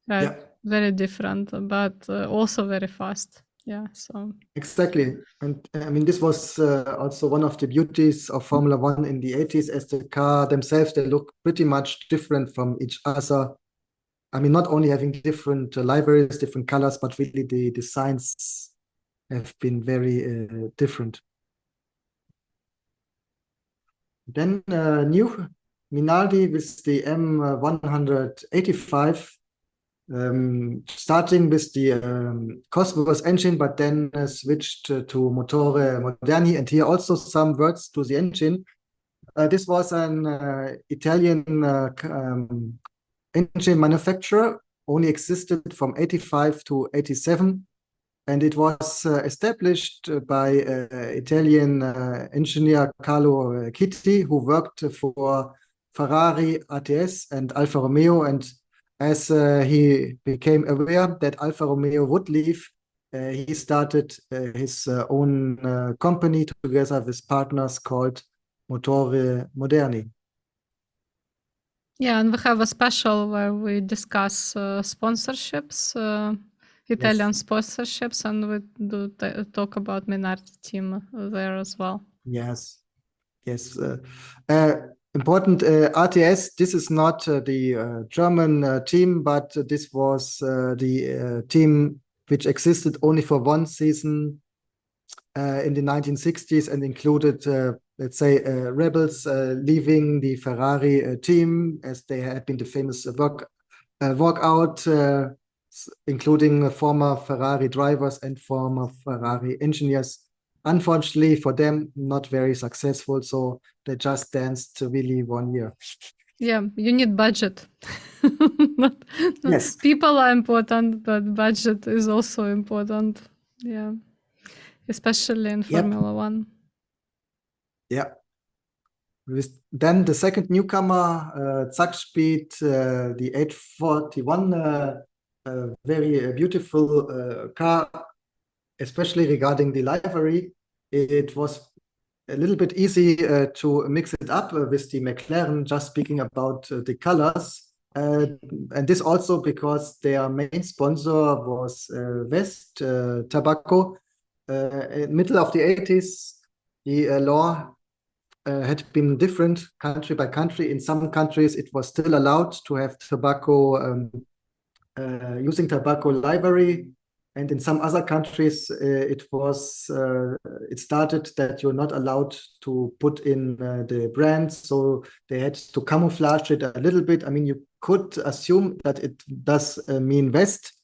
Right, Yeah. very different, but also very fast. Yeah, so Exactly. And I mean, this was also one of the beauties of Formula One in the 80s, as the car themselves, they look pretty much different from each other. I mean, not only having different liveries, different colors, but really the designs have been very different. Then new Minardi with the M185, starting with the Cosmos engine, but then switched to Motore Moderni. And here also some words to the engine. This was an Italian engine manufacturer, only existed from 85 to 87. And it was established by Italian engineer Carlo Chitti, who worked for Ferrari, ATS, and Alfa Romeo. And as he became aware that Alfa Romeo would leave, he started his own company together with partners called Motore Moderni. yeah, and we have a special where we discuss sponsorships, Italian sponsorships, and we do talk about Minardi team there as well. Yes. Yes. Important RTS. This is not the German team, but this was the team which existed only for one season in the 1960s and included, let's say, rebels leaving the Ferrari team, as they had been the famous walkout, including former Ferrari drivers and former Ferrari engineers. Unfortunately for them, not very successful, so they just danced really 1 year. Yeah, you need budget. Yes. People are important, but budget is also important. Yeah, especially in Formula One. Yeah. Then the second newcomer, Zack Speed, the 841, very beautiful car, especially regarding the livery. It was a little bit easy to mix it up with the McLaren, just speaking about the colors. And this also because their main sponsor was West Tobacco. In middle of the 80s, the law had been different country by country. In some countries, it was still allowed to have tobacco, using tobacco livery. And in some other countries, it started that you're not allowed to put in the brand. So they had to camouflage it a little bit. I mean, you could assume that it does mean West.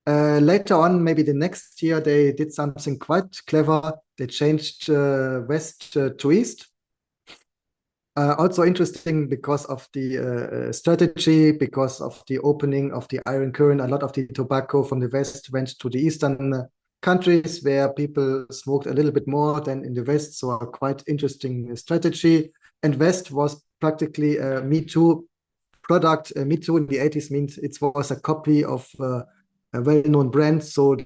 Later on, maybe the next year, they did something quite clever. They changed West to East. Also interesting because of the strategy, because of the opening of the Iron Current. A lot of the tobacco from the West went to the Eastern countries where people smoked a little bit more than in the West. So a quite interesting strategy. And West was practically a Me Too product. Me Too in the 80s means it was a copy of a well-known brand. So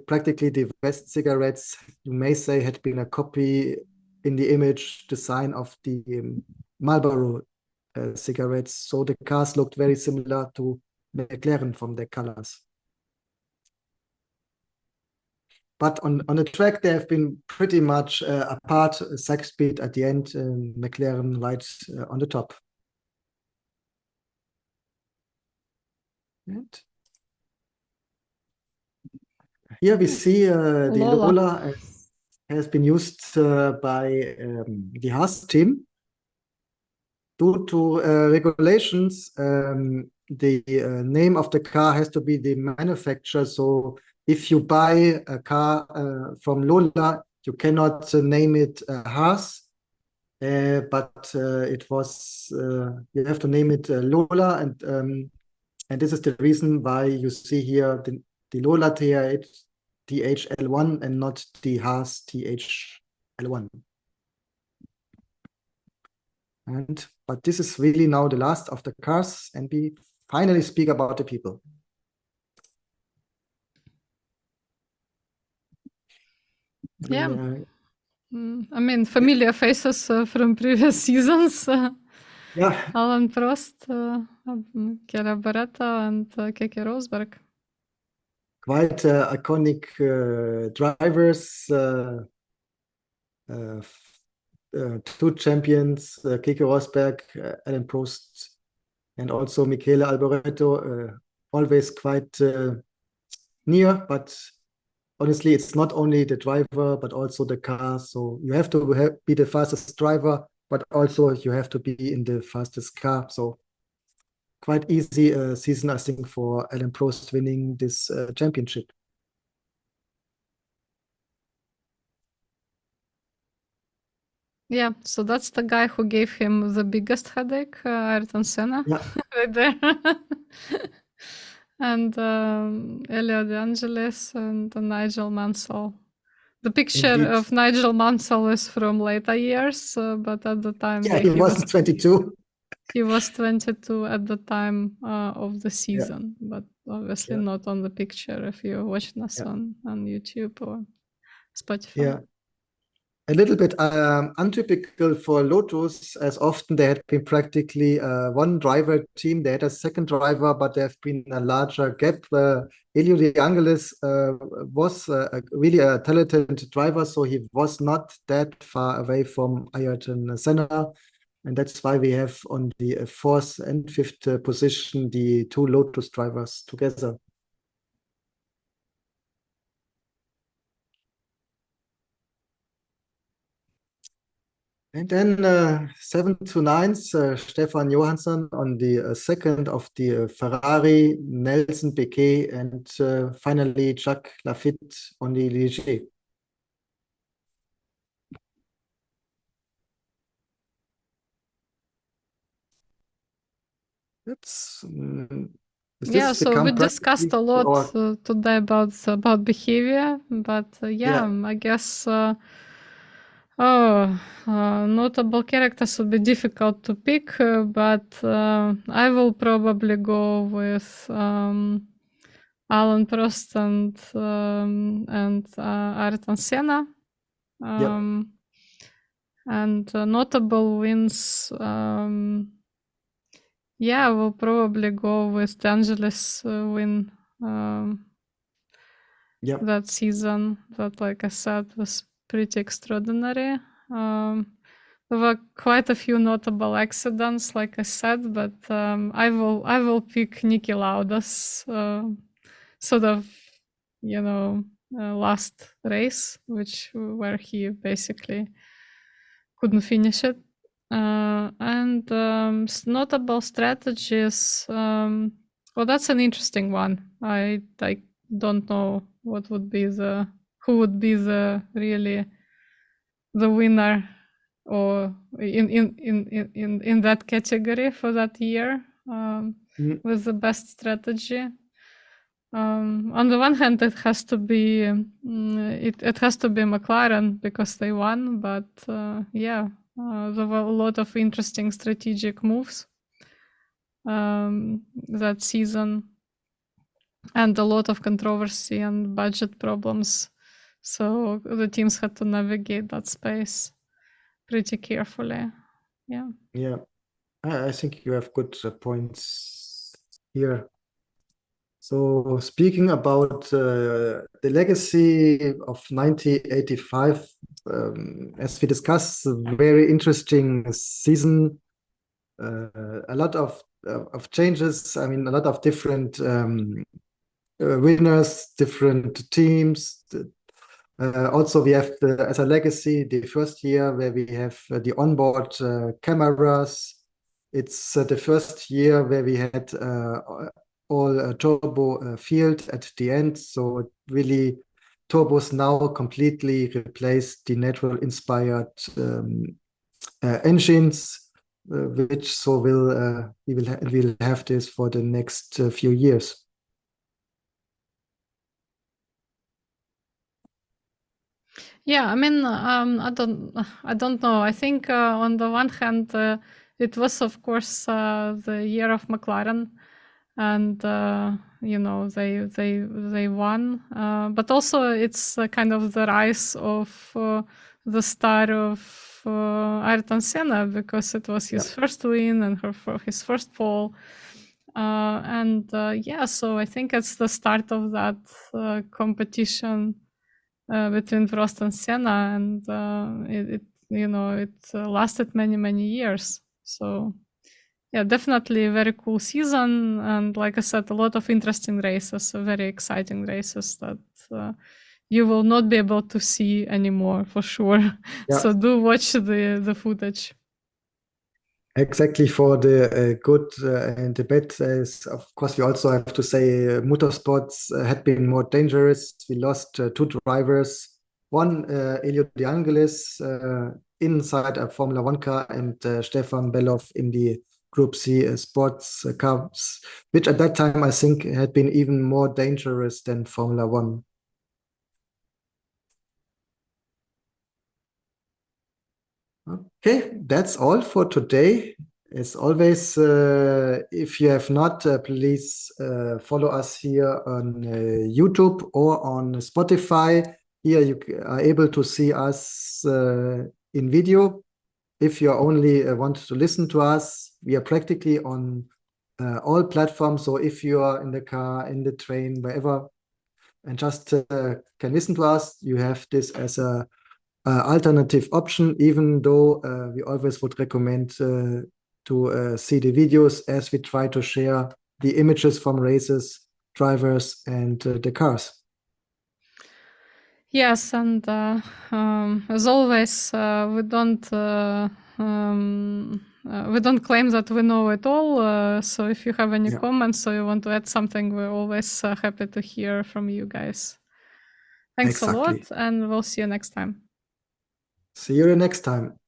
practically the West cigarettes, you may say, had been a copy in the image design of the Marlboro cigarettes. So the cars looked very similar to McLaren from their colors. But on the track, they have been pretty much apart. Zack Speed at the end, McLaren right on the top. And here we see the Lola has been used by the Haas team. Due to regulations, the name of the car has to be the manufacturer. So if you buy a car from Lola, you cannot name it Haas, but it was you have to name it Lola, and this is the reason why you see here the Lola THL1 and not the Haas THL1. But this is really now the last of the cars, and we finally speak about the people. Yeah. I mean, familiar faces from previous seasons. Yeah. Alain Prost, Michele Alboreto, and Keke Rosberg. quite iconic drivers. Two champions, Keke Rosberg, Alain Prost, and also Michele Alboreto, always quite near, but honestly, it's not only the driver, but also the car. So you have to be the fastest driver, but also you have to be in the fastest car. So quite easy season, I think, for Alain Prost winning this championship. Yeah, so that's the guy who gave him the biggest headache, Ayrton Senna, Yeah, right there. And Elio De Angelis and Nigel Mansell. The picture indeed. of Nigel Mansell is from later years, but at the time Yeah, he wasn't 22. he was 22 at the time of the season, but obviously Yeah. not on the picture if you're watching us Yeah. on YouTube or Spotify. Yeah. A little bit untypical for Lotus, as often there had been practically one driver team. They had a second driver, but there have been a larger gap. Elio De Angelis was really a talented driver, so he was not that far away from Ayrton Senna. And that's why we have on the fourth and fifth position the two Lotus drivers together. And then 7th to 9th, Stefan Johansson on the second of the Ferrari, Nelson Piquet, and finally Jacques Lafitte on the Ligier. So we discussed a lot today about behavior, but I guess notable characters would be difficult to pick, but I will probably go with Alain Prost and Ayrton Senna. And notable wins. We'll probably go with De Angelis win that season. That, like I said, was pretty extraordinary. There were quite a few notable accidents, like I said, but I will pick Niki Lauda's sort of, last race, where he basically couldn't finish it. And notable strategies. Well, that's an interesting one. I don't know who would be the winner or in that category for that year with the best strategy. On the one hand, it has to be McLaren because they won, but there were a lot of interesting strategic moves that season, and a lot of controversy and budget problems. So the teams had to navigate that space pretty carefully. Yeah. Yeah, I think you have good points here. So speaking about the legacy of 1985, as we discussed, very interesting season. A lot of changes. I mean, a lot of different winners, different teams. Also, we have as a legacy the first year where we have the onboard cameras. It's the first year where we had all turbo field at the end. So really, turbos now completely replace the natural inspired engines, which so we'll have this for the next few years. Yeah, I mean, I don't know. I think on the one hand, it was of course the year of McLaren, and they won. But also it's kind of the rise of the star of Ayrton Senna, because it was his first win and his first pole. So I think it's the start of that competition between Prost and Senna, and it lasted many years. So yeah, definitely a very cool season, and like I said, a lot of interesting races, very exciting races that you will not be able to see anymore for sure. Yeah. So do watch the footage. Exactly, for the good and the bad. Of course, we also have to say motorsports had been more dangerous. We lost two drivers. One, Elio De Angelis, inside a Formula One car, and Stefan Bellof in the Group C sports cars, which at that time I think had been even more dangerous than Formula One. Okay, that's all for today. As always, if you have not, please follow us here on YouTube or on Spotify. Here you are able to see us in video. If you only want to listen to us, we are practically on all platforms. So if you are in the car, in the train, wherever, and just can listen to us, you have this as a alternative option, even though we always would recommend to see the videos, as we try to share the images from races, drivers, and the cars. Yes, and as always, we don't claim that we know it all. So if you have any comments or you want to add something, we're always happy to hear from you guys. Thanks a lot, and we'll see you next time. See you next time.